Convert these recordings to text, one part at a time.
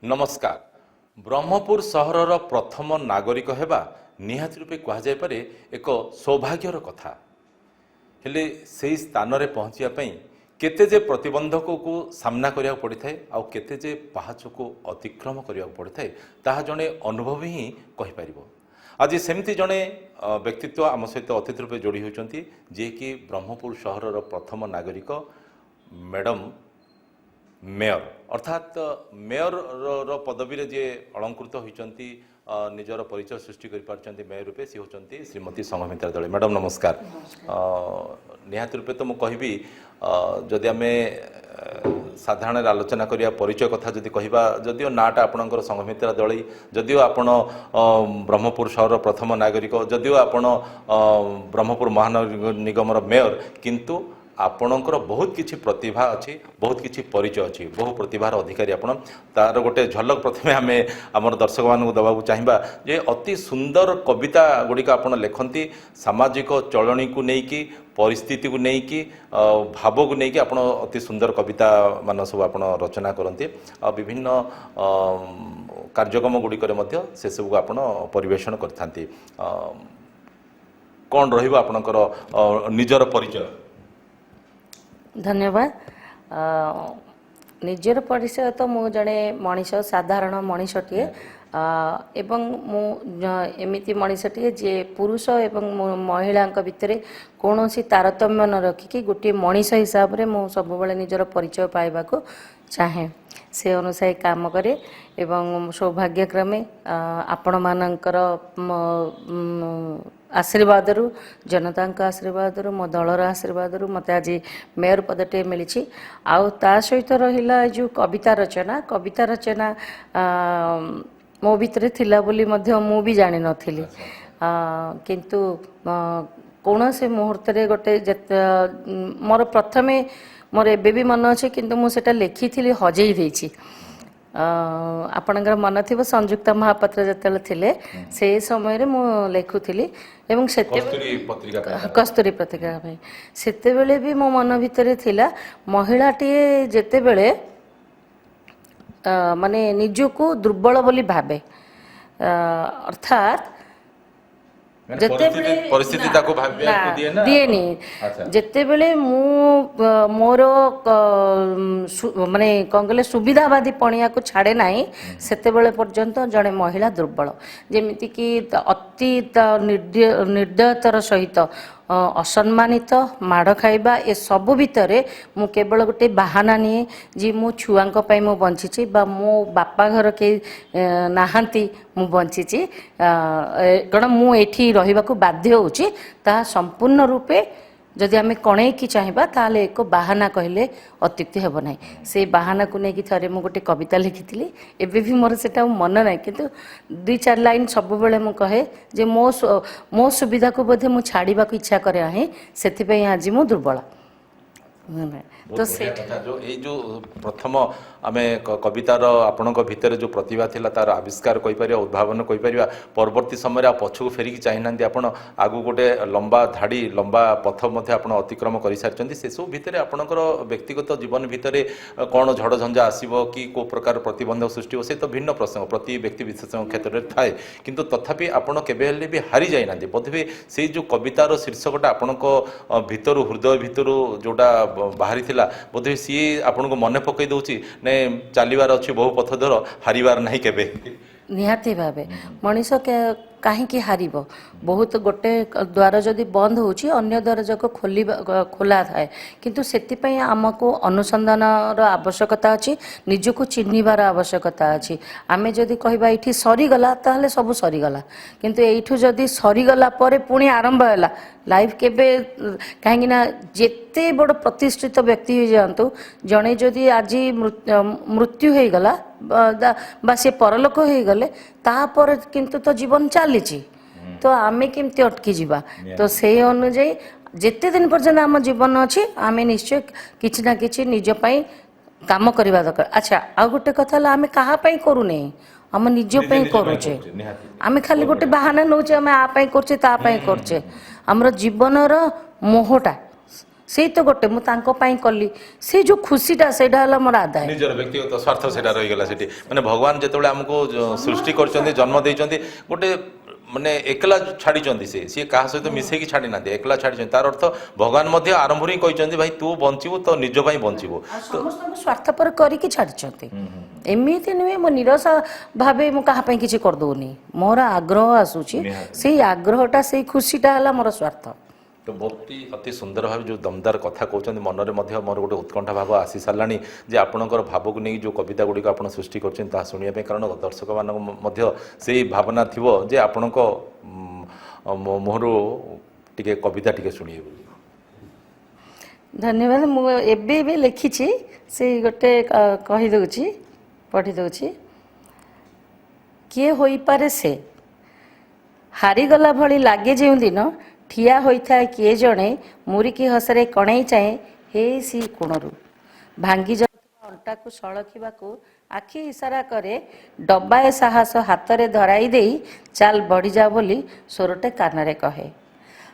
नमस्कार। ब्रह्मपुर सहरर प्रथम नागरिक हेबा निहाती रूपे कहुई पारे एक सौभाग्यर कथा। हेले से स्थान रे पहुँचा केते जे प्रतिबंधक को सामना करिया पड़ी थाए आउ केते जे पहाच को अतिक्रम करिया पड़ी थाए ताहा जने अनुभव ही कहि परिबो। आज सेमती जने व्यक्तित्व आम सहित अतिथि रूपे जोड़ी होचंती जे कि ब्रह्मपुर सहरर प्रथम नागरिक मैडम मेयर अर्थात मेयर पदवी रे जे अलंकृत होती निजर परिचय सृष्टि कर मेयर रूपे सी होती श्रीमती संघमित्रा दले। मैडम नमस्कार। निहाती रूपे तो मुझे जदि आम साधारण आलोचना करिया परिचय कथा जदि कहबा जदिओ नाटा आपणकर संघमित्रा दले जदिओ आपण ब्रह्मपुर सहर प्रथम नागरिक जदिओ आपण ब्रह्मपुर महानगर निगमर मेयर किंतु आपणकर बहुत किछि प्रतिभा अच्छी बहुत किछि परिचय अच्छी बहु प्रतिभार अधिकारी आपण तार गोटे झलक प्रथमे आमे आमर दर्शक मानू दबाबू चाहिबा जे अति सुंदर कविता गुड़िक आपण लेखंती सामाजिक चलणी को नेकी परिस्थिति को नेकी भाव को नेकी आपण अति सुंदर कविता मान सब आपण रचना करती विभिन्न कार्यक्रम गुड़िक से सब आपण परिवेषण करथांती। कौन रहिबा आपणकर निजर परिचय? धन्यवाद। निजर परिचय तो मु जड़े मनीष साधारण मनीषटे एवं मु एमिति मनीषटे जे पुरुष एवं महिला भितर कौन सी तारतम्य न रखिकी गोटे मनीष हिसाब से मु सब निजर परिचय पाइबा को चाहे से अनुसार काम करे एवं सौभाग्यक्रमे आपण मानकर आशीर्वाद जनता आशीर्वाद मो दलर आशीर्वाद मत आज मेयर पदटे मिली आउ ता सहित रहा जो कविता रचना मो भितर थिला बोली मध्य मु भी जानि नथिली किंतु कौन से मुहूर्त रे गोटे मोर प्रथमे मोर एबे भी मन अच्छे किंतु मुझे लिखी थी हजई देछि। आपणकर मन थी संयुक्ता महापात्र जिते थे से समय रे मु लेखुली एवं कस्तूरी पत्रिका सेते भी मो मन भितर थिला महिलाटी जेते बेले माने निजको दुर्बल बोली भावे अर्थात परिस्थिति दिएनी जिते बेले मोर माने कौन कहले सुविधावादी पणिया को छाड़े नाही सेते बेले पर्यंत जड़े महिला दुर्बल जेमिति कि अति निर्दयतार सहित असम्मानित माड़ खाइबा ए सबु भितरे मु केवल गोटे बाहाना निए जी मो छुआंक पई मु बंचिची बा मो बापा घर के नाहांती मु बंचिची कारण मु एठी रहिबा को बाध्य होउची ता संपूर्ण रूपे जदि आम कणेकी चाहिए ताले एक बाहाना कहले अत्युक्ति हेब ना से बाहाना को लेकिन थे मुझे गोटे कविता लिखी एबे भी मोर से मन ना किंतु 2-4 लाइन सब बेले मु कहे जे मो सुविधा को बोधे मु छाड़ीबा को इच्छा करे आहे सेथिपई आज मु दुर्बल तो से जो प्रथम आम कवितार आपण भितर जो प्रतिभा थिला तार आविष्कार कहीपर उद्भावन कहीपर परवर्ती समय पछक फेरिकी चाहिना आपण आगु गोटे लंबा धाड़ी लंबा पथ आप अतिक्रम कर सारी से सब भितर आपणकर व्यक्तिगत जीवन भितर कौन झड़ झंझा आसो कि को प्रकार प्रतिबंधक सृष्टि हो से तो भिन्न प्रसंग प्रति व्यक्ति विशेष क्षेत्र में थाए किंतु तथापि आपण केबे भी हारी जाइना बोधे से जो कवितार शीर्षकटा आपण भितर हृदय भितर जोटा बाहरी बोधे सी आपन को मन पकई दौची ने चलबार अच्छी बहु पथ धर हारिबार नहीं केबे निहाती भावे मनीष कहीं हारिब बहुत गोटे द्वार जदि बंद होची अन्य द्वार जाक खोला थाए किंतु सेतिपई आमको अनुसंधान आवश्यकता अच्छी निजको चिन्हबार आवश्यकता अच्छी आमे जदि कहबा एठी सरीगला ताहले सब सरीगला किंतु एठू जदि सरीगला परे पुणी आरंभ हैला लाइफ केबे कहीं ना जेते बड़ प्रतिष्ठित व्यक्ति हो जातु जड़े जदि आज मृत्यु हो गला बा से परलोक हो गले तापर किंतु तो जीवन चली तो आमे केमती अटकी जीवा तो से अनुजाई जेते दिन पर्यंत आम जीवन अच्छी आमे निश्चय किछि ना किछि निज पई काम करवा दरकार। अच्छा आ गोटे कथा आमे कहा पई करूने आम निज पई करूचे आमे खाली गोटे बहाना नौचे आमे आ पई करचे ता पई करचे हमर जीवनर मोहटा ସେଇ ତ ଗୋଟେ ମୁଁ ତାଙ୍କ ପାଇଁ କଲି ସେ ଯୋଉ ଖୁସିଟା ସେଇଟା ହେଲା ମୋର ଆଦାୟ। ନିଜର ବ୍ୟକ୍ତିଗତ ସ୍ୱାର୍ଥ ସେଟା ରହିଗଲା ସେଠି ମାନେ ଭଗବାନ ଯେତେବେଳେ ଆମକୁ ସୃଷ୍ଟି କରିଛନ୍ତି ଜନ୍ମ ଦେଇଛନ୍ତି ଗୋଟେ ମାନେ ଏକଲା ଛାଡ଼ିଛନ୍ତି ସିଏ କାହା ସହିତ ମିଶେଇକି ଛାଡ଼ି ନାହାନ୍ତି ଏକଲା ଛାଡ଼ିଛନ୍ତି ତାର ଅର୍ଥ ଭଗବାନ ମଧ୍ୟ ଆରମ୍ଭରୁ ହିଁ କହିଛନ୍ତି ଭାଇ ତୁ ବଞ୍ଚିବୁ ତ ନିଜ ପାଇଁ ବଞ୍ଚିବୁ ସମସ୍ତଙ୍କୁ ସ୍ୱାର୍ଥପର କରିକି ଛାଡ଼ିଛନ୍ତି ଏମିତି ନୁହେଁ ମୁଁ ନିରସ ଭାବେ ମୁଁ କାହା ପାଇଁ କିଛି କରିଦଉନି ମୋର ଆଗ୍ରହ ଆସୁଛି ସେଇ ଆଗ୍ରହଟା ସେଇ ଖୁସିଟା ହେଲା ମୋର ସ୍ୱାର୍ଥ। ତ ଅତି ସୁନ୍ଦର ଭାବେ ଯେଉଁ ଦମଦାର କଥା କହୁଛନ୍ତି ମନରେ ମଧ୍ୟ ମୋର ଗୋଟେ ଉତ୍କଣ୍ଠା ଭାବ ଆସି ସାରିଲାଣି ଯେ ଆପଣଙ୍କର ଭାବକୁ ନେଇ ଯେଉଁ କବିତା ଗୁଡ଼ିକ ଆପଣ ସୃଷ୍ଟି କରୁଛନ୍ତି ତାହା ଶୁଣିବା ପାଇଁ କାରଣ ଦର୍ଶକମାନଙ୍କ ମଧ୍ୟ ସେଇ ଭାବନା ଥିବ ଯେ ଆପଣଙ୍କ ମୁହଁରୁ ଟିକେ କବିତା ଟିକେ ଶୁଣିବେ ବୋଲି। ଧନ୍ୟବାଦ। ମୁଁ ଏବେ ଲେଖିଛି ସେଇ ଗୋଟେ କହିଦେଉଛି ପଢ଼ିଦେଉଛି। କିଏ ହୋଇପାରେ ସେ ହାରିଗଲା ଭଳି ଲାଗେ ଯେଉଁଦିନ ଠିଆ ହୋଇଥାଏ କିଏ ଜଣେ ମୁରିକି ହସରେ କଣେଇ ଚାହେଁ ହେ ସି କୋଣରୁ ଭାଙ୍ଗି ଯାଉଥିବା ଅଣ୍ଟାକୁ ସଳଖିବାକୁ ଆଖି ଇସାରା କରେ ଡବାଏ ସାହସ ହାତରେ ଧରାଇ ଦେଇ ଚାଲ ବଢ଼ିଯା ବୋଲି ସ୍ୱରଟେ କାନରେ କହେ।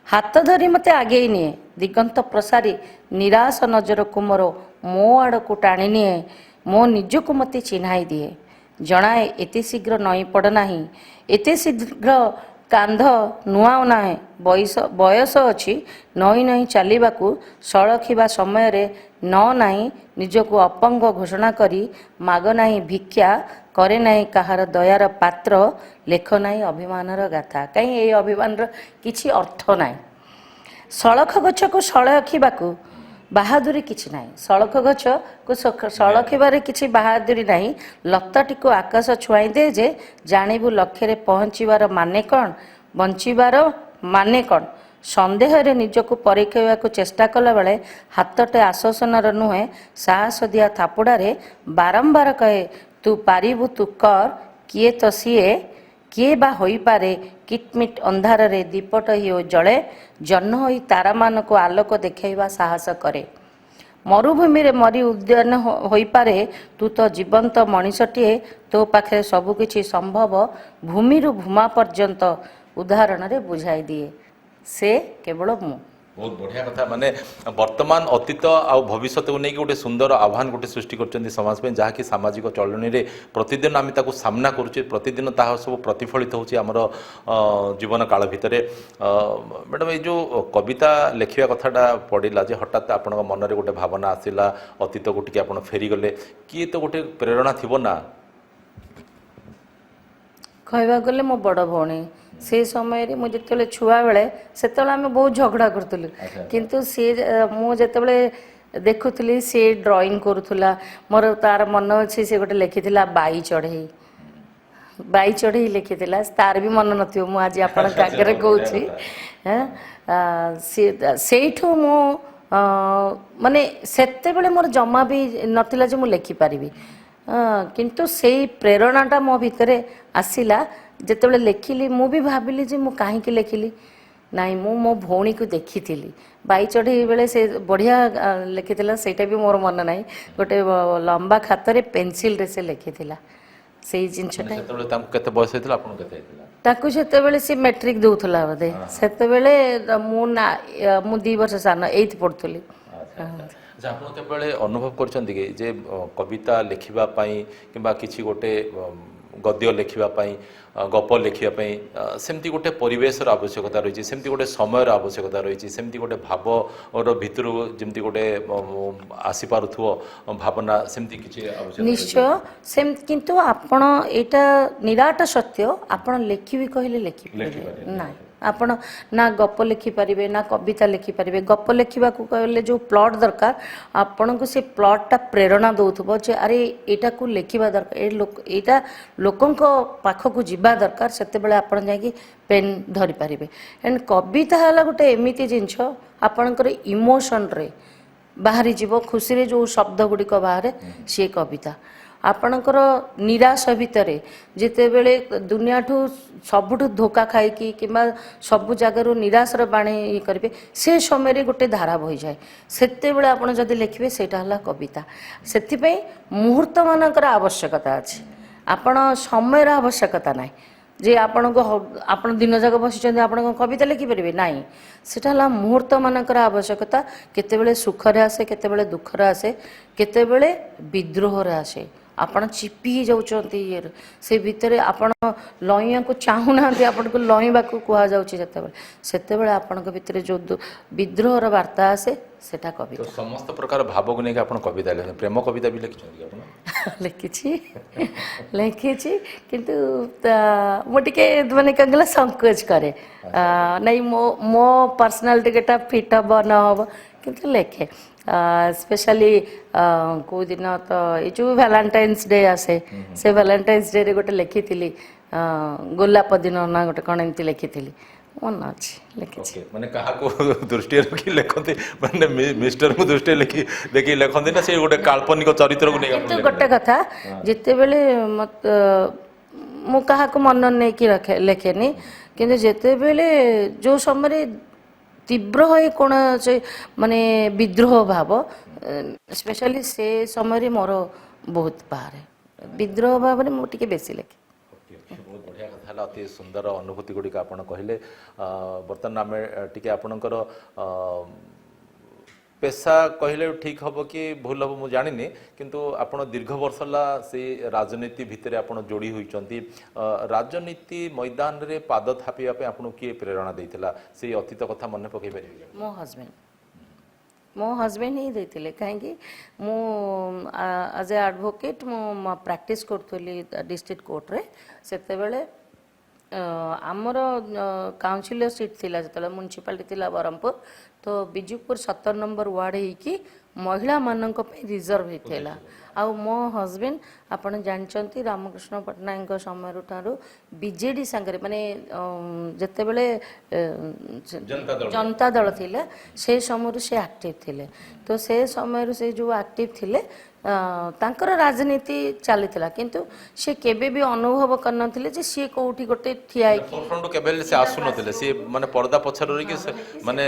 ହାତ ଧରି ମୋତେ ଆଗେଇ ନିଏ ଦିଗନ୍ତ ପ୍ରସାରୀ ନିରାଶ ନଜରକୁ ମୋର ମୋ ଆଡ଼କୁ ଟାଣି ନିଏ ମୋ ନିଜକୁ ମୋତେ ଚିହ୍ନାଇ ଦିଏ ଜଣାଏ ଏତେ ଶୀଘ୍ର ନଇଁ ପଡ଼ ନାହିଁ ଏତେ ଶୀଘ୍ର କାନ୍ଧ ନୁଆଉ ନାହିଁ ବୟସ ଅଛି ନଇଁ ନଇଁ ଚାଲିବାକୁ ସଳଖିବା ସମୟରେ ନାହିଁ ନିଜକୁ ଅପଙ୍ଗ ଘୋଷଣା କରି ମାଗ ନାହିଁ ଭିକ୍ଷା କରେ ନାହିଁ କାହାର ଦୟାର ପାତ୍ର ଲେଖ ନାହିଁ ଅଭିମାନର ଗାଥା କାହିଁ ଏଇ ଅଭିମାନର କିଛି ଅର୍ଥ ନାହିଁ। ସଳଖ ଗଛକୁ ସଳଖିବାକୁ ବାହାଦୁରୀ କିଛି ନାହିଁ ସଳଖ ଗଛକୁ ସଳଖିବାରେ କିଛି ବାହାଦୁରୀ ନାହିଁ ଲତାଟିକୁ ଆକାଶ ଛୁଆଇଁ ଦେ ଯେ ଜାଣିବୁ ଲକ୍ଷ୍ୟରେ ପହଞ୍ଚିବାର ମାନେ କ'ଣ ବଞ୍ଚିବାର ମାନେ କ'ଣ ସନ୍ଦେହରେ ନିଜକୁ ପରୀକ୍ଷିବାକୁ ଚେଷ୍ଟା କଲାବେଳେ ହାତଟେ ଆଶ୍ୱାସନାର ନୁହେଁ ସାହସ ଦିଆ ଥାପୁଡ଼ାରେ ବାରମ୍ବାର କହେ ତୁ ପାରିବୁ ତୁ କର କିଏ ତ ସିଏ କିଏ ବା ହୋଇପାରେ କିଟମିଟ ଅନ୍ଧାରରେ ଦୀପଟ ଜଳେ ଜହ୍ନ ହୋଇ ତାରାମାନଙ୍କୁ ଆଲୋକ ଦେଖାଇବା ସାହସ କରେ ମରୁଭୂମିରେ ମରି ଉଦ୍ୟାନ ହୋଇପାରେ ତୁ ତ ଜୀବନ୍ତ ମଣିଷଟିଏ ତୋ ପାଖରେ ସବୁକିଛି ସମ୍ଭବ ଭୂମିରୁ ଭୂମା ପର୍ଯ୍ୟନ୍ତ ଉଦାହରଣରେ ବୁଝାଇ ଦିଏ ସେ କେବଳ ମୁଁ। ବହୁତ ବଢ଼ିଆ କଥା ମାନେ ବର୍ତ୍ତମାନ ଅତୀତ ଆଉ ଭବିଷ୍ୟତକୁ ନେଇକି ଗୋଟେ ସୁନ୍ଦର ଆହ୍ୱାନ ଗୋଟେ ସୃଷ୍ଟି କରୁଛନ୍ତି ସମାଜ ପାଇଁ ଯାହାକି ସାମାଜିକ ଚଳଣିରେ ପ୍ରତିଦିନ ଆମେ ତାକୁ ସାମ୍ନା କରୁଛେ ପ୍ରତିଦିନ ତାହା ସବୁ ପ୍ରତିଫଳିତ ହେଉଛି ଆମର ଜୀବନ କାଳ ଭିତରେ। ମ୍ୟାଡ଼ାମ୍ ଏଇ ଯେଉଁ କବିତା ଲେଖିବା କଥାଟା ପଡ଼ିଲା ଯେ ହଠାତ୍ ଆପଣଙ୍କ ମନରେ ଗୋଟେ ଭାବନା ଆସିଲା ଅତୀତକୁ ଟିକେ ଆପଣ ଫେରିଗଲେ କିଏ ତ ଗୋଟେ ପ୍ରେରଣା ଥିବ ନା କହିବାକୁ ଗଲେ ମୋ ବଡ଼ ଭଉଣୀ ସେ ସମୟରେ ମୁଁ ଯେତେବେଳେ ଛୁଆବେଳେ ସେତେବେଳେ ଆମେ ବହୁତ ଝଗଡ଼ା କରୁଥିଲୁ କିନ୍ତୁ ମୁଁ ଯେତେବେଳେ ଦେଖୁଥିଲି ସେ ଡ୍ରଇଂ କରୁଥିଲା ମୋର ତାର ମନ ଅଛି ସେ ଗୋଟେ ଲେଖିଥିଲା ବାଇ ଚଢ଼େଇ ଲେଖିଥିଲା ତାର ବି ମନ ନଥିବ ମୁଁ ଆଜି ଆପଣଙ୍କ ଆଗରେ କହୁଛି ସେଇଠୁ ମୁଁ ମାନେ ସେତେବେଳେ ମୋର ଜମା ବି ନଥିଲା ଯେ ମୁଁ ଲେଖିପାରିବି କିନ୍ତୁ ସେଇ ପ୍ରେରଣାଟା ମୋ ଭିତରେ ଆସିଲା ଯେତେବେଳେ ଲେଖିଲି ମୁଁ ବି ଭାବିଲି ଯେ ମୁଁ କାହିଁକି ଲେଖିଲି ନାଇଁ ମୁଁ ମୋ ଭଉଣୀକୁ ଦେଖିଥିଲି ବାଇ ଚଢ଼େଇ ବେଳେ ସେ ବଢ଼ିଆ ଲେଖିଥିଲା ସେଇଟା ବି ମୋର ମନେ ନାହିଁ ଗୋଟେ ଲମ୍ବା ଖାତାରେ ପେନସିଲରେ ସେ ଲେଖିଥିଲା ସେଇ ଜିନିଷଟା ତାଙ୍କୁ କେତେ ବୟସ ହେଇଥିଲା ଆପଣଙ୍କୁ କେତେ ହେଇଥିଲା ତାକୁ ସେତେବେଳେ ସେ ମେଟ୍ରିକ୍ ଦେଉଥିଲା ବୋଧେ ସେତେବେଳେ ମୁଁ 2 ବର୍ଷ ସାନ 8th ପଢ଼ୁଥିଲି। ଆପଣ କେତେବେଳେ ଅନୁଭବ କରିଛନ୍ତି କି ଯେ କବିତା ଲେଖିବା ପାଇଁ କିମ୍ବା କିଛି ଗୋଟେ ଗଦ୍ୟ ଲେଖିବା ପାଇଁ ଗପ ଲେଖିବା ପାଇଁ ସେମିତି ଗୋଟେ ପରିବେଶର ଆବଶ୍ୟକତା ରହିଛି ସେମିତି ଗୋଟେ ସମୟର ଆବଶ୍ୟକତା ରହିଛି ସେମିତି ଗୋଟେ ଭାବର ଭିତରୁ ଯେମିତି ଗୋଟେ ଆସିପାରୁଥିବ ଭାବନା ସେମିତି କିଛି ନିଶ୍ଚୟ ସେମିତି କିନ୍ତୁ ଆପଣ ଏଇଟା ନିରାଟ ସତ୍ୟ ଆପଣ ଲେଖିବି କହିଲେ ଲେଖିପାରିବେ ନାଇଁ ଆପଣ ନା ଗପ ଲେଖିପାରିବେ ନା କବିତା ଲେଖିପାରିବେ ଗପ ଲେଖିବାକୁ କହିଲେ ଯେଉଁ ପ୍ଲଟ୍ ଦରକାର ଆପଣଙ୍କୁ ସେ ପ୍ଲଟ୍ଟା ପ୍ରେରଣା ଦେଉଥିବ ଯେ ଆରେ ଏଇଟାକୁ ଲେଖିବା ଦରକାର ଏଇଟା ଲୋକଙ୍କ ପାଖକୁ ଯିବା ଦରକାର ସେତେବେଳେ ଆପଣ ଯାଇକି ପେନ୍ ଧରିପାରିବେ ଆଣ୍ଡ କବିତା ହେଲା ଗୋଟେ ଏମିତି ଜିନିଷ ଆପଣଙ୍କର ଇମୋସନରେ ବାହାରିଯିବ ଖୁସିରେ ଯେଉଁ ଶବ୍ଦ ଗୁଡ଼ିକ ବାହାରେ ସିଏ କବିତା ଆପଣଙ୍କର ନିରାଶ ଭିତରେ ଯେତେବେଳେ ଦୁନିଆଠୁ ସବୁଠୁ ଧୋକା ଖାଇକି କିମ୍ବା ସବୁ ଜାଗାରୁ ନିରାଶର ବାଣୀ କରିବେ ସେ ସମୟରେ ଗୋଟେ ଧାରା ବହିଯାଏ ସେତେବେଳେ ଆପଣ ଯଦି ଲେଖିବେ ସେଇଟା ହେଲା କବିତା ସେଥିପାଇଁ ମୁହୂର୍ତ୍ତମାନଙ୍କର ଆବଶ୍ୟକତା ଅଛି ଆପଣ ସମୟର ଆବଶ୍ୟକତା ନାହିଁ ଯେ ଆପଣ ଦିନ ଯାକ ବସିଛନ୍ତି ଆପଣ କ'ଣ କବିତା ଲେଖିପାରିବେ ନାହିଁ ସେଟା ହେଲା ମୁହୂର୍ତ୍ତମାନଙ୍କର ଆବଶ୍ୟକତା କେତେବେଳେ ସୁଖରେ ଆସେ କେତେବେଳେ ଦୁଃଖରେ ଆସେ କେତେବେଳେ ବିଦ୍ରୋହରେ ଆସେ ଆପଣ ଚିପି ହେଇଯାଉଛନ୍ତି ଇଏରେ ସେ ଭିତରେ ଆପଣ ଲହିବାକୁ ଚାହୁଁନାହାନ୍ତି ଆପଣଙ୍କୁ ଲହିବାକୁ କୁହାଯାଉଛି ଯେତେବେଳେ ସେତେବେଳେ ଆପଣଙ୍କ ଭିତରେ ଯେଉଁ ବିଦ୍ରୋହର ବାର୍ତ୍ତା ଆସେ ସେଟା ତ କବିତା ସମସ୍ତ ପ୍ରକାର ଭାବକୁ ନେଇକି ଆପଣ କବିତା ଲେଖନ୍ତି ପ୍ରେମ କବିତା ବି ଲେଖିଛନ୍ତି କି ଆପଣ ଲେଖିଛି ଲେଖିଛି କିନ୍ତୁ ମୁଁ ଟିକେ ମାନେ କ'ଣ କହିଲ ସଂକୋଚ କରେ ନାଇଁ ମୋ ପର୍ସନାଲିଟିଟା ଫିଟ୍ ହେବ ନ ହେବ କିନ୍ତୁ ଲେଖେ ସ୍ପେଶାଲି କେଉଁଦିନ ତ ଏଇ ଯେଉଁ ଭ୍ୟାଲେଣ୍ଟାଇନ୍ସ ଡେ ଆସେ ସେ ଭ୍ୟାଲେଣ୍ଟାଇନ୍ସ ଡେରେ ଗୋଟେ ଲେଖିଥିଲି ଗୋଲାପ ଦିନ ନା ଗୋଟେ କ'ଣ ଏମିତି ଲେଖିଥିଲି ମନେ ଅଛି ଲେଖିଛି ଓକେ ମାନେ କାହାକୁ ଦୃଷ୍ଟିରେ ରଖି ଲେଖନ୍ତି ମାନେ ମିଷ୍ଟରଙ୍କୁ ଦୃଷ୍ଟିରେ ଦେଖି ଲେଖନ୍ତି ନା ସେ ଗୋଟେ କାଳ୍ପନିକ ଚରିତ୍ରକୁ ନେଇ କିନ୍ତୁ ଗୋଟେ କଥା ଯେତେବେଳେ ମୁଁ କାହାକୁ ମନ ନେଇକି ଲେଖେନି କିନ୍ତୁ ଯେତେବେଳେ ଯେଉଁ ସମୟରେ ତୀବ୍ର ହୋଇ କୌଣସି ମାନେ ବିଦ୍ରୋହ ଭାବ ସ୍ପେଶାଲି ସେ ସମୟରେ ମୋର ବହୁତ ବାହାରେ ବିଦ୍ରୋହ ଭାବରେ ମୁଁ ଟିକେ ବେଶୀ ଲେଖେ ବହୁତ ବଢ଼ିଆ କଥା ହେଲା ଅତି ସୁନ୍ଦର ଅନୁଭୂତି ଗୁଡ଼ିକ ଆପଣ କହିଲେ ବର୍ତ୍ତମାନ ଆମେ ଟିକେ ଆପଣଙ୍କର ପେଶା କହିଲେ ଠିକ୍ ହେବ କି ଭୁଲ ହେବ ମୁଁ ଜାଣିନି କିନ୍ତୁ ଆପଣ ଦୀର୍ଘ ବର୍ଷ ହେଲା ସେଇ ରାଜନୀତି ଭିତରେ ଆପଣ ଯୋଡ଼ି ହୋଇଛନ୍ତି ରାଜନୀତି ମଇଦାନରେ ପାଦ ଥାପିବା ପାଇଁ ଆପଣଙ୍କୁ କିଏ ପ୍ରେରଣା ଦେଇଥିଲା ସେଇ ଅତୀତ କଥା ମନେ ପକାଇ ପାରିବେ ମୋ ହଜବେଣ୍ଡ ହିଁ ଦେଇଥିଲେ କାହିଁକି ମୁଁ ଆଜ୍ ଏ ଆଡ଼ଭୋକେଟ୍ ମୁଁ ପ୍ରାକ୍ଟିସ୍ କରୁଥିଲି ଡିଷ୍ଟ୍ରିକ୍ଟ କୋର୍ଟରେ ସେତେବେଳେ ଆମର କାଉନସିଲର ସିଟ୍ ଥିଲା ଯେତେବେଳେ ମ୍ୟୁନିସିପାଲିଟି ଥିଲା ବ୍ରହ୍ମପୁର ତ ବିଜୁପୁର 17 ନମ୍ବର ୱାର୍ଡ଼ ହେଇକି ମହିଳାମାନଙ୍କ ପାଇଁ ରିଜର୍ଭ ହେଇଥିଲା ଆଉ ମୋ ହଜବେଣ୍ଡ ଆପଣ ଜାଣିଛନ୍ତି ରାମକୃଷ୍ଣ ପଟ୍ଟନାୟକଙ୍କ ସମୟରୁ ଠାରୁ ବିଜେଡ଼ି ସାଙ୍ଗରେ ମାନେ ଯେତେବେଳେ ଜନତା ଦଳ ଥିଲା ସେ ସମୟରୁ ସେ ଆକ୍ଟିଭ ଥିଲେ ତ ସେ ସମୟରୁ ସେ ଯେଉଁ ଆକ୍ଟିଭ ଥିଲେ ତାଙ୍କର ରାଜନୀତି ଚାଲିଥିଲା କିନ୍ତୁ ସେ କେବେ ବି ଅନୁଭବ କରିନଥିଲେ ଯେ ସିଏ କେଉଁଠି ଗୋଟେ ଠିଆ ହେଇକି କେବେ ସେ ଆସୁନଥିଲେ ସିଏ ମାନେ ପର୍ଦ୍ଦା ପଛରେ ରହିକି ମାନେ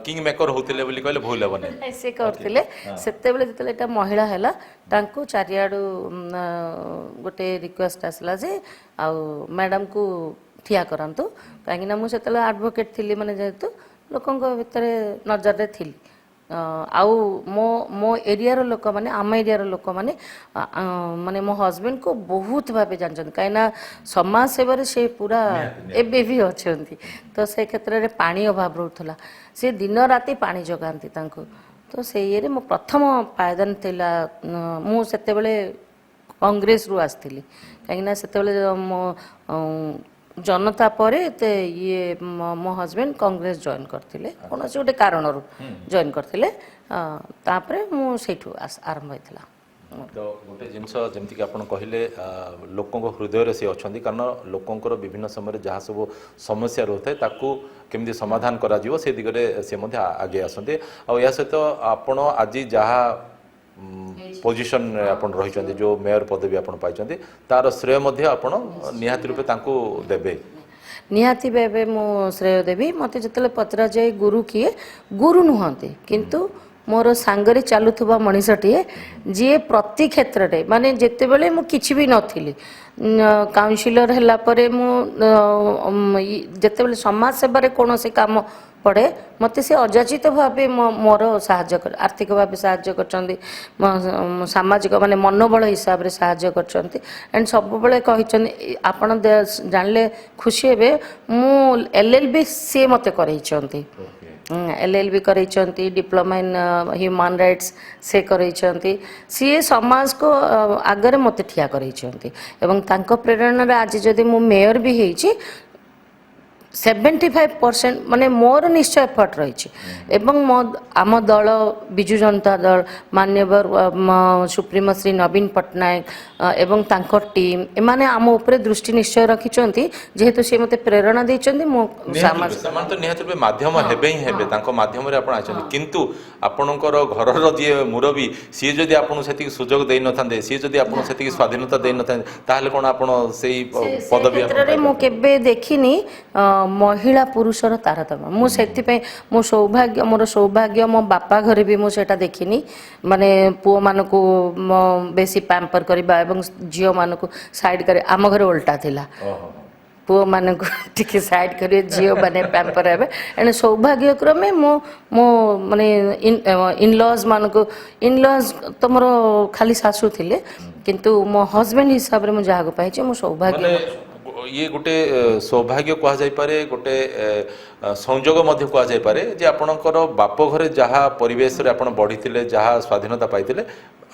କିଙ୍ଗ ମେକର ହଉଥିଲେ ବୋଲି କହିଲେ ଭୁଲ ହେବନି ସେ କରୁଥିଲେ ସେତେବେଳେ ଯେତେବେଳେ ଏଇଟା ମହିଳା ହେଲା ତାଙ୍କୁ ଚାରିଆଡ଼ୁ ଗୋଟେ ରିକ୍ୱେଷ୍ଟ ଆସିଲା ଯେ ଆଉ ମ୍ୟାଡ଼ାମକୁ ଠିଆ କରାନ୍ତୁ କାହିଁକିନା ମୁଁ ସେତେବେଳେ ଆଡ଼ଭୋକେଟ୍ ଥିଲି ମାନେ ଯେହେତୁ ଲୋକଙ୍କ ଭିତରେ ନଜରରେ ଥିଲି ଆଉ ମୋ ଏରିଆର ଲୋକମାନେ ଆମ ଏରିଆର ଲୋକମାନେ ମାନେ ମୋ ହଜବେଣ୍ଡକୁ ବହୁତ ଭାବେ ଜାଣିଛନ୍ତି କାହିଁକିନା ସମାଜ ସେବାରେ ସେ ପୁରା ଏବେ ବି ଅଛନ୍ତି ତ ସେ କ୍ଷେତ୍ରରେ ପାଣି ଅଭାବ ରହୁଥିଲା ସେ ଦିନ ରାତି ପାଣି ଯୋଗାନ୍ତି ତାଙ୍କୁ ତ ସେ ଇଏରେ ମୋ ପ୍ରଥମ ପାୟଦାନ ଥିଲା ମୁଁ ସେତେବେଳେ କଂଗ୍ରେସରୁ ଆସିଥିଲି କାହିଁକିନା ସେତେବେଳେ ମୋ ଜନତା ପରେ ଇଏ ମୋ ହଜବେଣ୍ଡ କଂଗ୍ରେସ ଜଏନ୍ କରିଥିଲେ କୌଣସି ଗୋଟେ କାରଣରୁ ଜଏନ୍ କରିଥିଲେ ତାପରେ ମୁଁ ସେଇଠୁ ଆରମ୍ଭ ହେଇଥିଲା ତ ଗୋଟେ ଜିନିଷ ଯେମିତିକି ଆପଣ କହିଲେ ଲୋକଙ୍କ ହୃଦୟରେ ସେ ଅଛନ୍ତି କାରଣ ଲୋକଙ୍କର ବିଭିନ୍ନ ସମୟରେ ଯାହା ସବୁ ସମସ୍ୟା ରହୁଥାଏ ତାକୁ କେମିତି ସମାଧାନ କରାଯିବ ସେ ଦିଗରେ ସେ ମଧ୍ୟ ଆଗେଇ ଆସନ୍ତି ଆଉ ଏହା ସହିତ ଆପଣ ଆଜି ଯାହା ପୋଜିସନରେ ଆପଣ ରହିଛନ୍ତି ଯେଉଁ ମେୟର ପଦବୀ ଆପଣ ପାଇଛନ୍ତି ତାର ଶ୍ରେୟ ମଧ୍ୟ ଆପଣ ନିହାତି ରୂପେ ତାଙ୍କୁ ଦେବେ ନିହାତି ଭାବେ ମୁଁ ଶ୍ରେୟ ଦେବି ମୋତେ ଯେତେବେଳେ ପଚରାଯାଏ ଗୁରୁ କିଏ ଗୁରୁ ନୁହନ୍ତି କିନ୍ତୁ ମୋର ସାଙ୍ଗରେ ଚାଲୁଥିବା ମଣିଷଟିଏ ଯିଏ ପ୍ରତି କ୍ଷେତ୍ରରେ ମାନେ ଯେତେବେଳେ ମୁଁ କିଛି ବି ନଥିଲି କାଉନସିଲର ହେଲା ପରେ ମୁଁ ଯେତେବେଳେ ସମାଜ ସେବାରେ କୌଣସି କାମ ପଡ଼େ ମୋତେ ସେ ଅଯାଚିତ ଭାବେ ମୋର ସାହାଯ୍ୟ କରେ ଆର୍ଥିକ ଭାବେ ସାହାଯ୍ୟ କରିଛନ୍ତି ସାମାଜିକ ମାନେ ମନୋବଳ ହିସାବରେ ସାହାଯ୍ୟ କରିଛନ୍ତି ଆଣ୍ଡ ସବୁବେଳେ କହିଛନ୍ତି ଆପଣ ଜାଣିଲେ ଖୁସି ହେବେ ମୁଁ LLB ସିଏ ମୋତେ କରେଇଛନ୍ତି LLB କରେଇଛନ୍ତି ଡିପ୍ଲୋମା ଇନ୍ ହ୍ୟୁମାନ୍ ରାଇଟ୍ସ ସେ କରେଇଛନ୍ତି ସିଏ ସମାଜକୁ ଆଗରେ ମୋତେ ଠିଆ କରେଇଛନ୍ତି ଏବଂ ତାଙ୍କ ପ୍ରେରଣାରେ ଆଜି ଯଦି ମୁଁ ମେୟର ବି ହେଇଛି 75% ମାନେ ମୋର ନିଶ୍ଚୟ ଏଫର୍ଟ ରହିଛି ଏବଂ ଆମ ଦଳ ବିଜୁ ଜନତା ଦଳ ମାନ୍ୟବର ସୁପ୍ରିମୋ ଶ୍ରୀ ନବୀନ ପଟ୍ଟନାୟକ ଏବଂ ତାଙ୍କ ଟିମ୍ ଏମାନେ ଆମ ଉପରେ ଦୃଷ୍ଟି ନିଶ୍ଚୟ ରଖିଛନ୍ତି ଯେହେତୁ ସେ ମୋତେ ପ୍ରେରଣା ଦେଇଛନ୍ତି ମୁଁ ସେମାନେ ତ ନିହାତି ରୂପେ ମାଧ୍ୟମ ହେବେ ହିଁ ହେବେ ତାଙ୍କ ମାଧ୍ୟମରେ ଆପଣ ଆସିଛନ୍ତି କିନ୍ତୁ ଆପଣଙ୍କର ଘରର ଯିଏ ମୁରବୀ ସିଏ ଯଦି ଆପଣଙ୍କୁ ସେତିକି ସୁଯୋଗ ଦେଇନଥାନ୍ତେ ସିଏ ଯଦି ଆପଣଙ୍କୁ ସେତିକି ସ୍ୱାଧୀନତା ଦେଇନଥାନ୍ତେ ତାହେଲେ କ'ଣ ଆପଣ ସେଇ ପଦବୀ କ୍ଷେତ୍ରରେ ମୁଁ କେବେ ଦେଖିନି ମହିଳା ପୁରୁଷର ତାରତମ୍ୟ ମୁଁ ସେଥିପାଇଁ ମୋର ସୌଭାଗ୍ୟ ମୋ ବାପା ଘରେ ବି ମୁଁ ସେଇଟା ଦେଖିନି ମାନେ ପୁଅମାନଙ୍କୁ ବେଶୀ ପ୍ୟାମ୍ପର କରିବା ଏବଂ ଝିଅମାନଙ୍କୁ ସାଇଡ୍ କରି ଆମ ଘରେ ଓଲଟା ଥିଲା पुओ मान टिके साइड करिए झील मैंने पैम्पर हे एणे सौभाग्यक्रमे मो मो माने इनलॉज मान को इनलॉज तो मोर खाली सासू थिले किंतु मो हस्बैंड हिसाब रे मु जहा को पाइछि मो सौभाग्य माने ये गोटे सौभाग्य कहा जाय पारे गोटे संजोग मध्य कहा जाय पारे जे आपणकर बाप घरे जहा परिवेश रे आपण बढ़िथिले जहा स्वाधीनता पाइथिले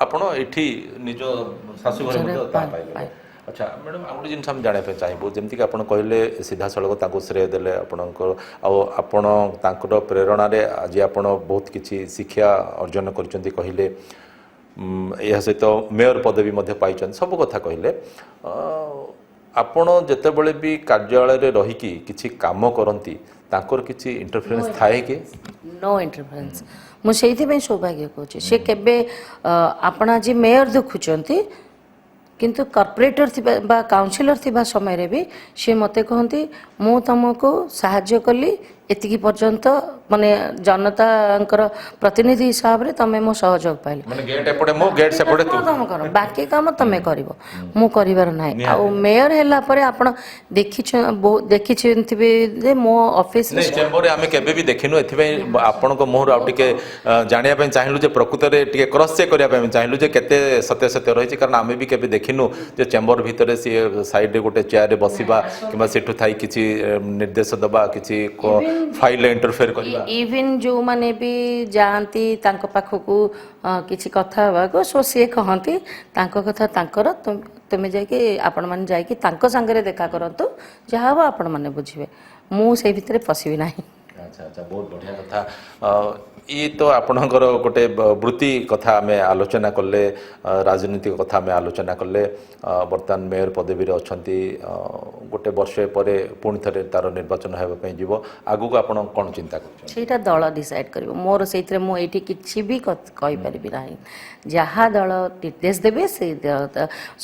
आपण एठी निज सासू घरे मध्य ता पाइले अच्छा मैडम आ गोटे जिनस हम जाना चाहिए जमीक आप कहले सीधा सड़क श्रेय देले आपण तांकर प्रेरणा रे आज आप बहुत किसी शिक्षा अर्जन करछंती कहले यह सहित मेयर पदवी पाई सब कथा कहले आपण जेतेबेले भी कार्यालय रे रहिकी किछि काम करंती तांकर किछि इंटरफेरेंस थाए कि नो इंटरफेरेंस मु सेहिथि में सौभाग्य कहूँ से केबे आपण आज मेयर देखुचंती किंतु कॉर्पोरेटर थी काउंसिलर थी समय रे भी सी मते कहती मु तुमको साहाय्य कली एतिकी पर्यंत माने जनता प्रतिनिधि हिसाब रे तमे मो सहयोग पाइले माने गेट एपटे मो गेट सेपटे तू काम कर बाकी काम तमे करिवो मु करिवार नाही आ मेयर हैला परे आपण देखिछिथिबे जे मो ऑफिस रे चेंबर रे आमे केबे भी देखिनु एथिबे आपण को मोहर आ टिके जानिया पे चाहिलु जे प्रकृत रे टिके क्रॉस चेक करिया पे चाहिलु जे केते सत्य सत्य रही छि कारण आमे भी केबे देखिनु जे चेंबर भीतर से साइड रे गोटे चेयर रे बसिबा किबा सेठु थाई किछि निर्देश दबा किछि फाइल इंटरफेयर करिबा इवन जो माने भी जानती तांको पाखकू किछि कथा बाको सो से कहंती तांको कथा तांकर तुमे जाय कि आपण माने जाय कि तांको संगे देखा करंतु जहा हो आपण माने बुझिबे मु से भितरे पसिबी नाही अच्छा अच्छा बहुत बढ़िया कथा ये तो आपणकर गोटे वृत्ति कथा आम आलोचना कले राजनीतिक कथा आम आलोचना कले बर्तमान मेयर पदवी अच्छा गोटे वर्ष पर पुणी थे तार निर्वाचन होगापी जीव आगू को आप कौन चिंता कर दल डिसाइड कर मोर से मुझे किसी भी कहीपरि ना जहाँ दल निर्देश देवे से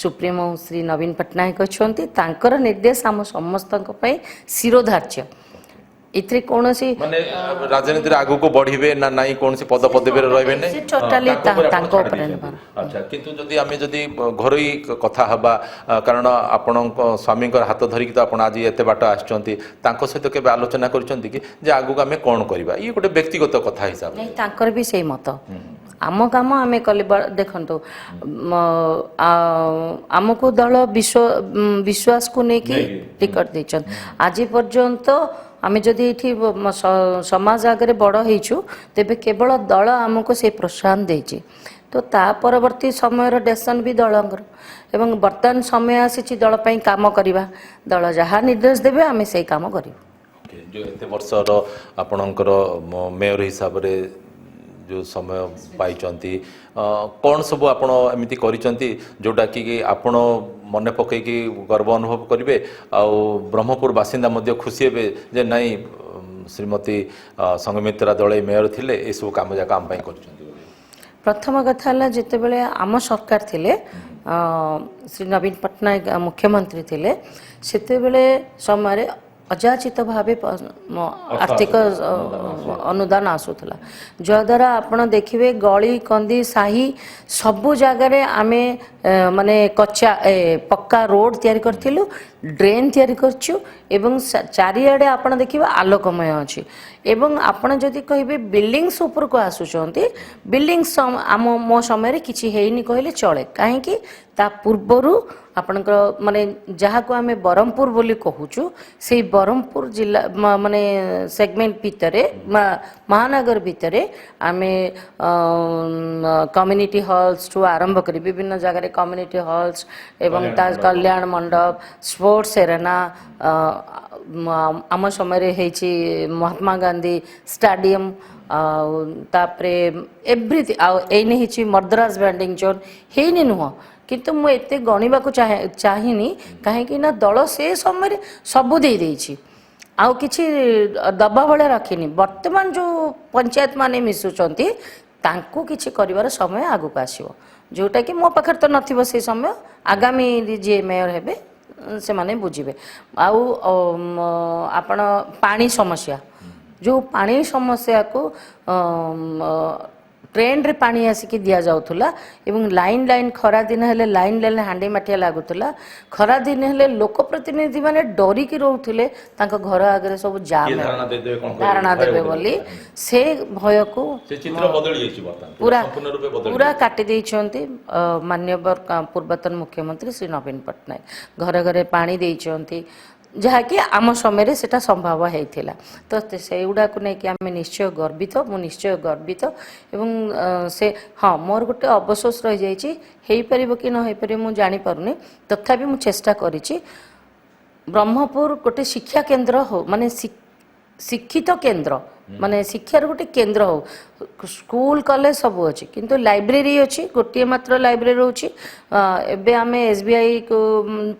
सुप्रीमो श्री नवीन पट्टनायक अच्छा निर्देश आम समस्त शिरोधार्य इतरे कौन सी माने राजनीति रे आगु को बढ़िबे ना नाही कौन सी पद पदवी रे रहबे ने टोटली तांको ऊपर अच्छा किंतु जदि आमे जदि घरोई कथा हबा कारण आपण स्वामी हाथ धरिक तो आपण आज एते बाट आछंती तांको सहित केबे आलोचना करछंती कि जे आगु आमे कोन करबा ये गोटे व्यक्तिगत कथा हिसाब नहीं तांकर भी सही मत आम काम आम कले देखो आमको दल विश्वास को लेकिन टिकट देचन आज पर्यंत आम जदि ये समाज आगे बड़ होइछु तेबे केवल दल आमको से प्रोत्साहन देछि तो ता परवर्ती समय डेसिजन भी दलंगर एवं वर्तमान समय आसी दल पई काम करबा दल जहाँ निर्देश देबे आम से काम करिबो जो एते वर्षर आपणकर मेयर हिसाब रे जो समय पाई कौन सब आप एमती जोटा कि आपण मन पकईकि गर्व अनुभव करेंगे आउ ब्रह्मपुर बासिंदा मध्य खुशी हे जे नाई श्रीमती संगमित्रा दले मेयर थिले ए सब काम जाक आम कर प्रथम कथा जिते आम सरकार थिले श्री नवीन पट्टनायक मुख्यमंत्री थिले सेते समय अजाचित भावे आर्थिक अनुदान आसूला जद्वारा आपण देखिए गली कंदी साही सबु जगार आम माने कच्चा पक्का रोड तैयारी करथिलु ड्रेन तैयारी करछु एवं चारिआडे आपण देखिबा आलोकमय अछि एवं आपण जदि कहिबे बिल्डिंग्स ऊपर को आसुचंती बिल्डिंग्स आम मो समय रे किछि हेइनी कहले चले काहे कि ता पूर्वरु आपणकर माने जहाँ को आम बरहमपुर बोली कहूचु से बरहमपुर जिला माने सेगमेंट भितरे महानगर भितरे आम कम्युनिटी हॉल्स ठू आरंभ करी विभिन्न जगह कम्युनिटी हॉल्स एवं ता कल्याण मंडप स्पोर्ट्स एरेना आम समय हेची महात्मा गांधी स्टेडियम तापरे एव्रीथिंग आने हेची मर्दराज बैंडिंग जोन हेनी नुह किंतु मु एते गणिबा को चाहिनी कहीं ना दल से समय सबू दे देछि आउ किछि दबा भले रखिनी वर्तमान जो पंचायत माने मिसुचंती तांको किछि करिवार समय आगु आसीबो जोटा कि मो पाखर तो नथिबो से समय आगामी जे मेयर हेबे से माने बुझिबे आउ आपण पानी समस्या जो पानी समस्या को ट्रेन रे पानी आसिक दि जाऊला एवं लाइन लाइन खरा दिन हेले लाइन लाइन हांडी माटिया लागुला खरा दिन हेले लोक प्रतिनिधि माने डरिकी रोउथिले तांको घर आगे सब जाम धारणा देबे बोली से भय को से चित्र बदली जाइछि वर्तमान पूरा संपूर्ण रूपे बदली पूरा काटी देइछन्ती मान्यवर पूर्वतन मुख्यमंत्री श्री नवीन पट्टनायक घरे घरे पानी देइछन्ती जहाँकि आम समय से संभव होता तो से गुड़ा को लेकिन आम निश्चय गर्वित मु निश्चय गर्वित एवं से हाँ मोर गोटे अवशोष रही जापर कि न हो पार मुझे जापारे तथापि मु चेष्टा करी ब्रह्मपुर गोटे शिक्षा केन्द्र हो माने शिक्षित केन्द्र माने शिक्षार गोटे केन्द्र हो स्कूल कॉलेज सब अच्छी किंतु लाइब्रेरी अच्छी गोटे मात्र लाइब्रेरी अच्छी एबे आमे एसबीआई को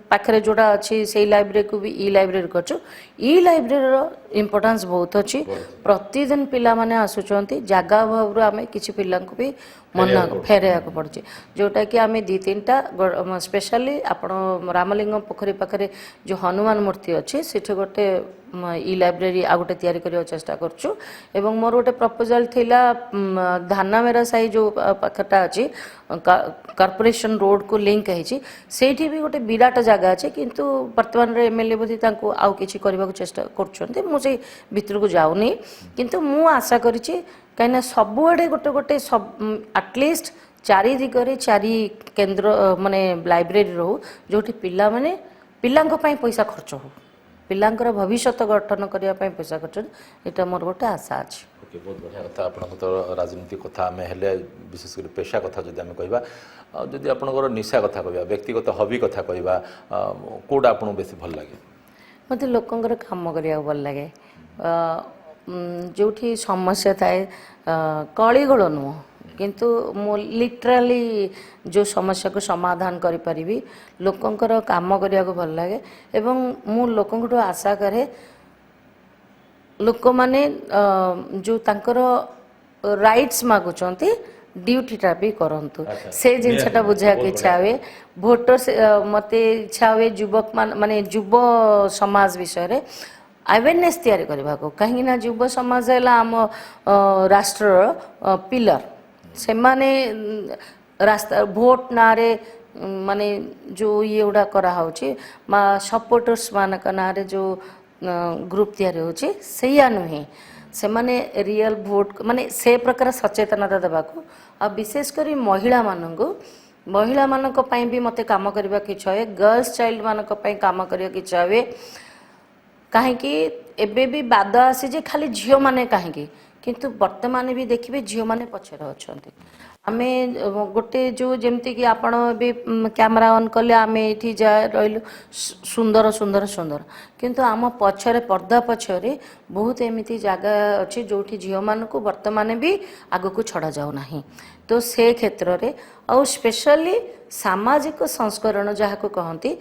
पाखरे जोड़ा अच्छी से लाइब्रेरी को भी ई लाइब्रेरी करछु ई लाइब्रेरी रो इम्पोर्टेंस बहुत अच्छी प्रतिदिन पिला माने आसुचंती जागा अभाव आमे किछि पिला को भी मन फेरया को पड़छि जोटा कि आमे दी तीनटा स्पेशली आपण रामलिंग पोखरी पाखरे जो हनुमान मूर्ति अच्छी सेठी गोटे ई लाइब्रेरी आ गोटे तैयारी करिया चेष्टा करछु एवं मोर गोटे प्रपोजल थिला धानामेरा साई जो पाखटा अच्छी कॉर्पोरेशन रोड को लिंक है भी गोटे विराट जगह अच्छे किंतु वर्तमान एमएलए बोधी आउ किछि करबा को चेष्टा करछन्ते मु से भितर को जाउनी किंतु मु आशा करिछि कहीं सबुआडे गोटे गोटे सब एटलिस्ट चारि दिगरे चारि केन्द्र माने लाइब्रेरी रो जोठी पिला माने पिलांको पई पैसा खर्च हो पिलांकर भविष्य गठन करने पैसा खर्च यहाँ मोर गोटे आशा अच्छी ओके बहुत बढ़िया कथा आप तो राजनीति कथा आम हेले विशेषकर पेशा कथा जब आम कहवा जदि आपंकर निशा कथा कहवा व्यक्तिगत हबी कथा कहवा कौटा आपको बेसी भल लगे मत लोकंर काम करिया भल लगे जो समस्या थाए कलिगोल नुह किंतु मु लिटराली जो समस्या को समाधान करि परिबी लोकंकर काम करिया को भल लागे एवं मु लोकंकटो आशा करे लोक माने जो तांकर राइट्स मागुचंती ड्यूटीटा भी करंतु से जिनसटा बुझा के इच्छा हुए भोटर मते इच्छा हुए युवक माने युव समाज विषय रे अवेयरनेस तैयारी करबा को कहीं ना युव समाज है आम राष्ट्र पिलर से माने रास्ता भोट नारे माने जो ये गुड़ा करा होची सपोर्टर्स मानक नारे जो ग्रुप तैयारी होची सैया नुहे से माने रियल भोट माने से प्रकार सचेतनता देवा को आ विशेष करी महिला मानक पई भी मते काम करबा की इच्छा है गर्ल्स चाइल्ड मानक पई काम करबा की इच्छा है कहीं एबे भी बाद आसी जे खाली झियो माने कहीं किंतु वर्तमान भी देखिए झील मैंने पछरे अच्छा आम गोटे जो जमती कि आपण भी कैमरा ऑन कले आम ये जा रही सुंदर सुंदर सुंदर किंतु आम पछरे पर्दा पछरे बहुत एमती जगह अच्छी जो झील मान को वर्तमान भी आग को छड़ा जाऊ ना तो से क्षेत्र में आउ स्पेशली सामाजिक संस्करण जहाँ को कहती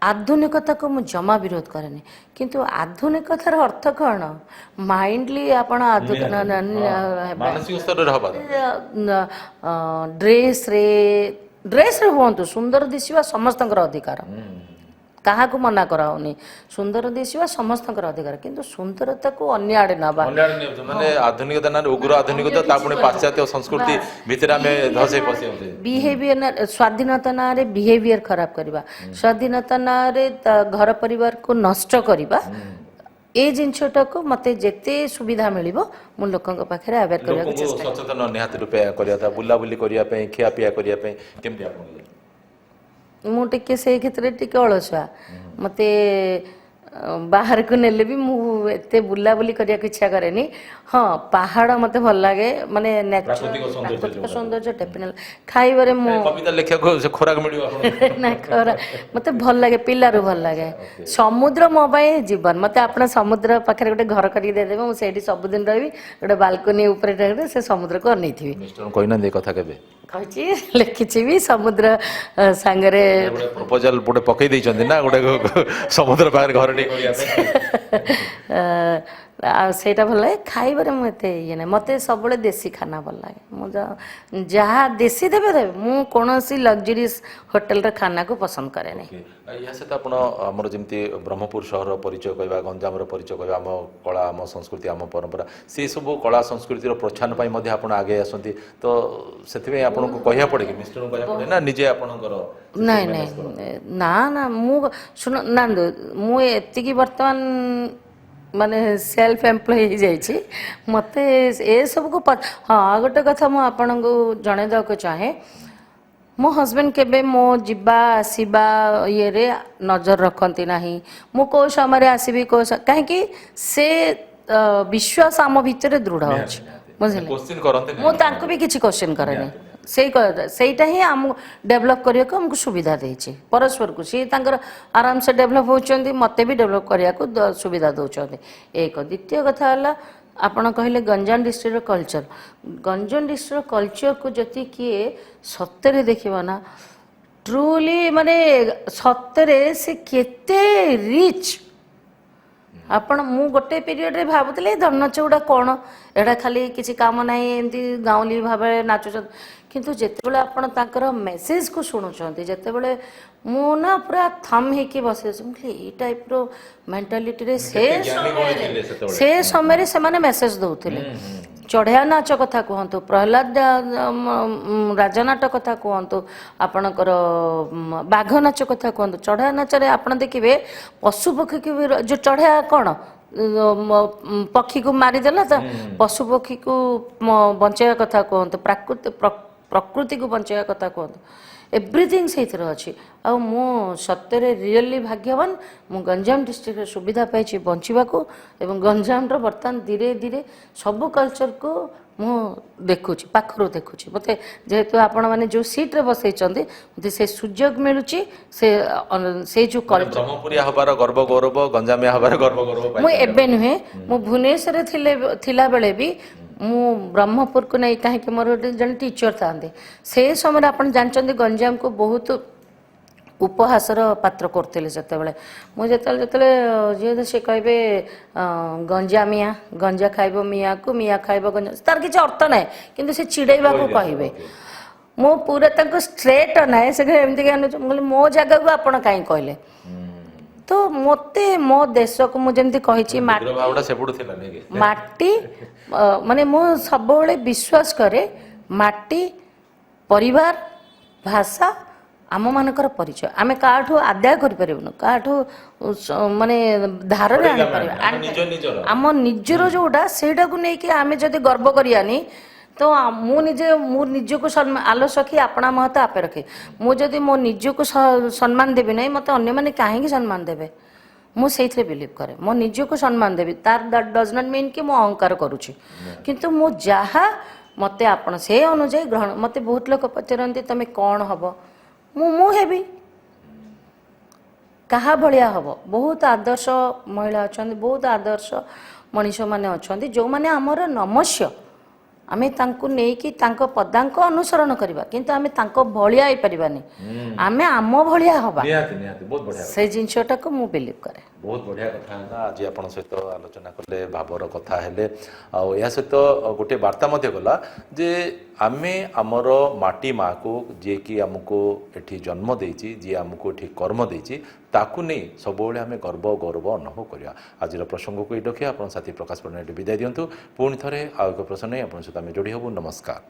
आधुनिकता को मु जमा विरोध करेनि किंतु आधुनिकतार अर्थ कौन माइंडली आपण मानसिक स्तर रे हबा ड्रेस रे हुंतु सुंदर दिसवा समस्तंकर अधिकार कहा को मना कराउनी सुंदर दिसवा समस्तंकर अधिकार किंतु सुंदरता को अन्य आड़े नबा माने आधुनिकता ना उग्र आधुनिकता ता पुणी पाश्चात्य संस्कृति भीतर हमें धसे पसे बिहेवियर स्वाधीनता ना रे बिहेवियर खराब करबा स्वाधीनता ना रे घर परिवार को नष्ट करबा ए जिनछटा को मते जेते सुविधा मिलिबो मु लोकन पाखरे अवेयर करबा के चेष्टा सचेतन निहात रूपे करिया था बुला बुली करिया पे खिया पिया करिया पे केमति आपन मुझे से क्षेत्र टिके अलसुआ मते बाहर को नेले भी मुझे बुला बुली करिया इच्छा करे हाँ पहाड़ मते भल लगे माने प्राकृतिक सौंदर्य डेफिनेटली खाइबारे मु कविता लेखा को खोराक मिलियो आपन ना खोरा मते भल लगे पिलारू भल लगे समुद्र मो बाय जीवन मते आपन समुद्र पाखरे गोटे घर करी दे देबो मु सेठी सब दिन रहबी गोटे बालकनी ऊपर रहबे से समुद्र को अनैथिबी मिस्टर कोइना दे कथा केबे कहछि लिखिछि भी समुद्र संगरे प्रपोजल पुटे पकई दै छथि ना गोटे समुद्र पाखरे घर नै करिया ସେଇଟା ଭଲ ଲାଗେ ଖାଇବାରେ ମୁଁ ଏତେ ଇଏ ନାହିଁ ମୋତେ ସବୁବେଳେ ଦେଶୀ ଖାନା ଭଲ ଲାଗେ ମୁଁ ଯାହା ଦେଶୀ ଦେବେ ଦେବେ ମୁଁ କୌଣସି ଲକ୍ଜରିୟସ୍ ହୋଟେଲର ଖାନାକୁ ପସନ୍ଦ କରେନି ଏହା ସହିତ ଆପଣ ଆମର ଯେମିତି ବ୍ରହ୍ମପୁର ସହରର ପରିଚୟ କହିବା ଗଞ୍ଜାମର ପରିଚୟ କହିବା ଆମ କଳା ଆମ ସଂସ୍କୃତି ଆମ ପରମ୍ପରା ସେସବୁ କଳା ସଂସ୍କୃତିର ପ୍ରୋତ୍ସାହନ ପାଇଁ ମଧ୍ୟ ଆପଣ ଆଗେଇ ଆସନ୍ତି ତ ସେଥିପାଇଁ ଆପଣଙ୍କୁ କହିବାକୁ ପଡ଼େ କି ମିଷ୍ଟରଙ୍କୁ କହିବାକୁ ପଡ଼େ ନା ନିଜେ ଆପଣଙ୍କର ନାଇଁ ନାଇଁ ନା ନା ମୁଁ ଶୁଣ ନାନ୍ଦୁ ମୁଁ ଏତିକି ବର୍ତ୍ତମାନ ମାନେ ସେଲ୍ଫ ଏମ୍ପ୍ଲୟ ହେଇଯାଇଛି ମୋତେ ଏସବୁକୁ ହଁ ଆଉ ଗୋଟେ କଥା ମୁଁ ଆପଣଙ୍କୁ ଜଣାଇଦେବାକୁ ଚାହେଁ ମୋ ହଜବେଣ୍ଡ କେବେ ମୋ ଯିବା ଆସିବା ଇଏରେ ନଜର ରଖନ୍ତି ନାହିଁ ମୁଁ କେଉଁ ସମୟରେ ଆସିବି କାହିଁକି ସେ ବିଶ୍ୱାସ ଆମ ଭିତରେ ଦୃଢ଼ ଅଛି ବୁଝିଲେ କ୍ୱେଶ୍ଚିନ୍ କରନ୍ତି ମୁଁ ତାଙ୍କୁ ବି କିଛି କ୍ୱେଶ୍ଚିନ୍ କରେନି ସେଇଟା ହିଁ ଆମକୁ ଡେଭଲପ୍ କରିବାକୁ ଆମକୁ ସୁବିଧା ଦେଇଛି ପରସ୍ପରକୁ ସିଏ ତାଙ୍କର ଆରାମସେ ଡେଭଲପ୍ ହେଉଛନ୍ତି ମୋତେ ବି ଡେଭଲପ୍ କରିବାକୁ ସୁବିଧା ଦେଉଛନ୍ତି ଏକ ଦ୍ୱିତୀୟ କଥା ହେଲା ଆପଣ କହିଲେ ଗଞ୍ଜାମ ଡିଷ୍ଟ୍ରିକ୍ଟର କଲଚର ଗଞ୍ଜାମ ଡିଷ୍ଟ୍ରିକ୍ଟର କଲଚରକୁ ଯଦି କିଏ ସତରେ ଦେଖିବ ନା ଟ୍ରୁଲି ମାନେ ସତରେ ସେ କେତେ ରିଚ୍ ଆପଣ ମୁଁ ଗୋଟେ ପିରିୟଡ଼ରେ ଭାବୁଥିଲି ଧନଚ ଗୁଡ଼ା କ'ଣ ଏଇଟା ଖାଲି କିଛି କାମ ନାହିଁ ଏମିତି ଗାଉଁଲି ଭାବରେ ନାଚୁଛନ୍ତି କିନ୍ତୁ ଯେତେବେଳେ ଆପଣ ତାଙ୍କର ମେସେଜକୁ ଶୁଣୁଛନ୍ତି ଯେତେବେଳେ ମୁଁ ନା ପୁରା ଥମ୍ ହେଇକି ବସିଛି ମୁଁ କହିଲି ଏଇ ଟାଇପ୍ର ମେଣ୍ଟାଲିଟିରେ ସେ ସମୟରେ ସେମାନେ ମେସେଜ ଦେଉଥିଲେ ଚଢ଼େୟା ନାଚ କଥା କୁହନ୍ତୁ ପ୍ରହ୍ଲାଦ ରାଜନାଟ କଥା କୁହନ୍ତୁ ଆପଣଙ୍କର ବାଘ ନାଚ କଥା କୁହନ୍ତୁ ଚଢ଼େୟା ନାଚରେ ଆପଣ ଦେଖିବେ ପଶୁ ପକ୍ଷୀକୁ ବି ଯେଉଁ ଚଢ଼େୟା କ'ଣ ପକ୍ଷୀକୁ ମାରିଦେଲା ତ ପଶୁ ପକ୍ଷୀକୁ ବଞ୍ଚାଇବା କଥା କୁହନ୍ତୁ ପ୍ରକୃତିକୁ ବଞ୍ଚାଇବା କଥା କୁହନ୍ତୁ ଏଭ୍ରିଥିଙ୍ଗ ସେଇଥିରେ ଅଛି ଆଉ ମୁଁ ସତରେ ରିଏଲି ଭାଗ୍ୟବାନ ମୁଁ ଗଞ୍ଜାମ ଡିଷ୍ଟ୍ରିକ୍ଟରେ ସୁବିଧା ପାଇଛି ବଞ୍ଚିବାକୁ ଏବଂ ଗଞ୍ଜାମର ବର୍ତ୍ତମାନ ଧୀରେ ଧୀରେ ସବୁ କଲଚରକୁ ମୁଁ ଦେଖୁଛି ପାଖରୁ ଦେଖୁଛି ମୋତେ ଯେହେତୁ ଆପଣମାନେ ଯେଉଁ ସିଟ୍ରେ ବସେଇଛନ୍ତି ମୋତେ ସେ ସୁଯୋଗ ମିଳୁଛି ସେ ଯେଉଁ କଲଚର ବ୍ରହ୍ମପୁରିଆ ହେବାର ଗର୍ବ ଗୌରବ ଗଞ୍ଜାମିଆ ହେବାର ଗର୍ବ ଗୌରବ ମୁଁ ଏବେ ନୁହେଁ ମୁଁ ଭୁବନେଶ୍ୱରରେ ଥିଲାବେଳେ ବି ମୁଁ ବ୍ରହ୍ମପୁରକୁ ନେଇ କାହିଁକି ମୋର ଗୋଟେ ଜଣେ ଟିଚର ଥାଆନ୍ତି ସେ ସମୟରେ ଆପଣ ଜାଣିଛନ୍ତି ଗଞ୍ଜାମକୁ ବହୁତ ଉପହାସର ପାତ୍ର କରୁଥିଲେ ସେତେବେଳେ ମୁଁ ଯେତେବେଳେ ଯେହେତୁ ସେ କହିବେ ଗଞ୍ଜାମିଆ ଗଞ୍ଜା ଖାଇବ ମିଆଁକୁ ମିଆଁ ଖାଇବ ଗଞ୍ଜା ତାର କିଛି ଅର୍ଥ ନାହିଁ କିନ୍ତୁ ସେ ଚିଡ଼େଇବାକୁ କହିବେ ମୁଁ ପୁରା ତାଙ୍କୁ ଷ୍ଟ୍ରେଟ୍ ନାହିଁ ସେ ଏମିତି ମୁଁ କହିଲି ମୋ ଜାଗାକୁ ଆପଣ କାହିଁ କହିଲେ ତ ମୋତେ ମୋ ଦେଶକୁ ମୁଁ ଯେମିତି କହିଛି ମାଟି ମାନେ ମୁଁ ସବୁବେଳେ ବିଶ୍ୱାସ କରେ ମାଟି ପରିବାର ଭାଷା ଆମମାନଙ୍କର ପରିଚୟ ଆମେ କାହାଠୁ ଆଦାୟ କରିପାରିବୁନୁ କାହାଠୁ ମାନେ ଧାରରେ ଆଣିପାରିବା ଆମ ନିଜର ଯେଉଁଟା ସେଇଟାକୁ ନେଇକି ଆମେ ଯଦି ଗର୍ବ କରିବାନି ତ ମୁଁ ନିଜକୁ ଆଲୋ ସଖୀ ଆପଣା ମହତ ଆପେ ରଖେ ମୁଁ ଯଦି ମୋ ନିଜକୁ ସମ୍ମାନ ଦେବି ନାହିଁ ମୋତେ ଅନ୍ୟମାନେ କାହିଁକି ସମ୍ମାନ ଦେବେ ମୁଁ ସେଇଥିରେ ବିଲିଭ୍ କରେ ମୋ ନିଜକୁ ସମ୍ମାନ ଦେବି ତାର ଦ୍ୟାଟ୍ ଡଜ୍ ନଟ୍ ମିନ୍ କି ମୁଁ ଅହଙ୍କାର କରୁଛି କିନ୍ତୁ ମୁଁ ଯାହା ମୋତେ ଆପଣ ସେ ଅନୁଯାୟୀ ଗ୍ରହଣ ମୋତେ ବହୁତ ଲୋକ ପଚାରନ୍ତି ତମେ କ'ଣ ହେବ ମୁଁ ହେବି କାହା ଭଳିଆ ହେବ ବହୁତ ଆଦର୍ଶ ମହିଳା ଅଛନ୍ତି ବହୁତ ଆଦର୍ଶ ମଣିଷମାନେ ଅଛନ୍ତି ଯେଉଁମାନେ ଆମର ନମସ୍ୟ ଆମେ ତାଙ୍କୁ ନେଇକି ତାଙ୍କ ପଦାଙ୍କ ଅନୁସରଣ କରିବା କିନ୍ତୁ ଆମେ ତାଙ୍କ ଭଳିଆ ହେଇପାରିବାନି ଆମେ ଆମ ଭଳିଆ ହେବା ସେ ଜିନିଷଟାକୁ ମୁଁ ବିଲିଭ୍ କରେ ବହୁତ ବଢ଼ିଆ କଥା ହେଲା ଆଜି ଆପଣଙ୍କ ସହିତ ଆଲୋଚନା କଲେ ଭାବର କଥା ହେଲେ ଆଉ ଏହା ସହିତ ଗୋଟିଏ ବାର୍ତ୍ତା ମଧ୍ୟ ଗଲା ଯେ ଆମେ ଆମର ମାଟି ମାଆକୁ ଯିଏକି ଆମକୁ ଏଠି ଜନ୍ମ ଦେଇଛି ଯିଏ ଆମକୁ ଏଠି କର୍ମ ଦେଇଛି ତାକୁ ନେଇ ସବୁବେଳେ ଆମେ ଗର୍ବ ଗୌରବ ଅନୁଭବ କରିବା ଆଜିର ପ୍ରସଙ୍ଗକୁ ଏଇଠି ରଖିବା ଆପଣ ସାଥୀ ପ୍ରକାଶ ପରିଡ଼ା ଏଠି ବିଦାୟ ଦିଅନ୍ତୁ ପୁଣି ଥରେ ଆଉ ଏକ ପ୍ରସଙ୍ଗ ନେଇ ଆପଣଙ୍କ ସହିତ ଆମେ ଯୋଡ଼ି ହେବୁ ନମସ୍କାର।